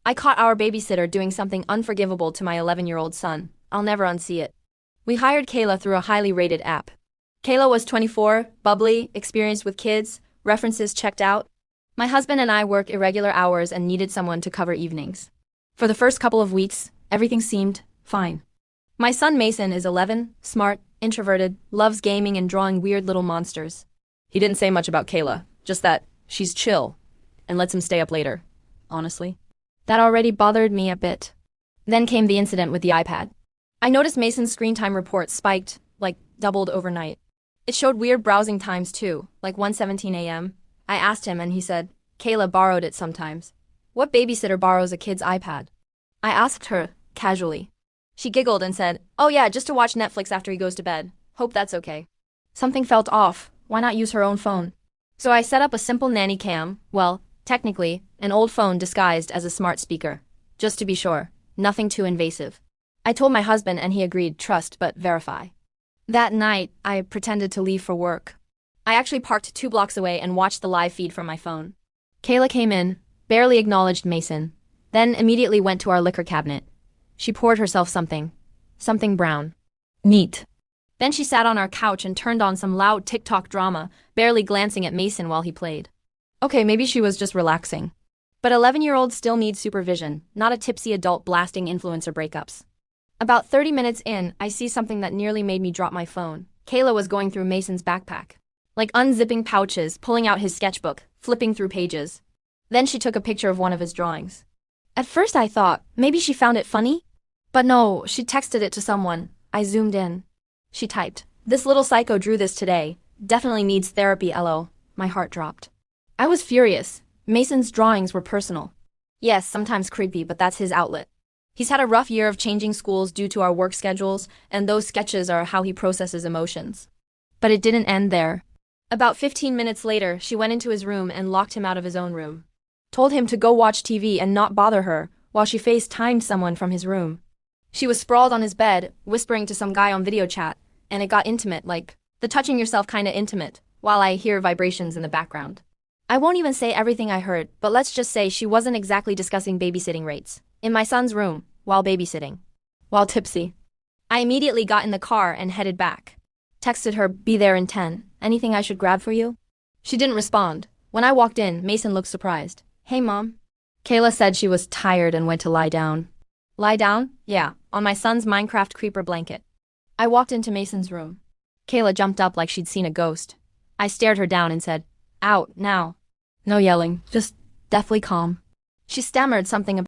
I caught our babysitter doing something unforgivable to my 11-year-old son. I'll never unsee it. We hired Kayla through a highly rated app. Kayla was 24, bubbly, experienced with kids, references checked out. My husband and I work irregular hours and needed someone to cover evenings. For the first couple of weeks, everything seemed fine. My son Mason is 11, smart, introverted, loves gaming and drawing weird little monsters. He didn't say much about Kayla, just that she's chill and lets him stay up later, honestly. That already bothered me a bit. Then came the incident with the iPad. I noticed Mason's screen time report spiked, like doubled overnight. It showed weird browsing times too, like 1:17 a.m. I asked him and he said, Kayla borrowed it sometimes. What babysitter borrows a kid's iPad? I asked her, casually. She giggled and said, oh yeah, just to watch Netflix after he goes to bed. Hope that's okay. Something felt off. Why not use her own phone? So I set up a simple nanny cam, well, technically, an old phone disguised as a smart speaker. Just to be sure, nothing too invasive. I told my husband and he agreed, trust but verify. That night, I pretended to leave for work. I actually parked 2 blocks away and watched the live feed from my phone. Kayla came in, barely acknowledged Mason, then immediately went to our liquor cabinet. She poured herself something brown. Neat. Then she sat on our couch and turned on some loud TikTok drama, barely glancing at Mason while he played. Okay, maybe she was just relaxing. But 11-year-olds still need supervision, not a tipsy adult blasting influencer breakups. About 30 minutes in, I see something that nearly made me drop my phone. Kayla was going through Mason's backpack. Like unzipping pouches, pulling out his sketchbook, flipping through pages. Then she took a picture of one of his drawings. At first I thought, maybe she found it funny? But no, she texted it to someone. I zoomed in. She typed, this little psycho drew this today. Definitely needs therapy, LO. My heart dropped. I was furious. Mason's drawings were personal. Yes, sometimes creepy, but that's his outlet. He's had a rough year of changing schools due to our work schedules, and those sketches are how he processes emotions. But it didn't end there. About 15 minutes later, she went into his room and locked him out of his own room. Told him to go watch TV and not bother her, while she FaceTimed someone from his room. She was sprawled on his bed, whispering to some guy on video chat, and it got intimate, like the touching yourself kinda intimate, while I hear vibrations in the background. I won't even say everything I heard, but let's just say she wasn't exactly discussing babysitting rates. In my son's room, while babysitting. While tipsy. I immediately got in the car and headed back. Texted her, be there in 10. Anything I should grab for you? She didn't respond. When I walked in, Mason looked surprised. Hey, Mom. Kayla said she was tired and went to lie down. Lie down? Yeah, on my son's Minecraft creeper blanket. I walked into Mason's room. Kayla jumped up like she'd seen a ghost. I stared her down and said, out, now. No yelling, just deathly calm. She stammered something about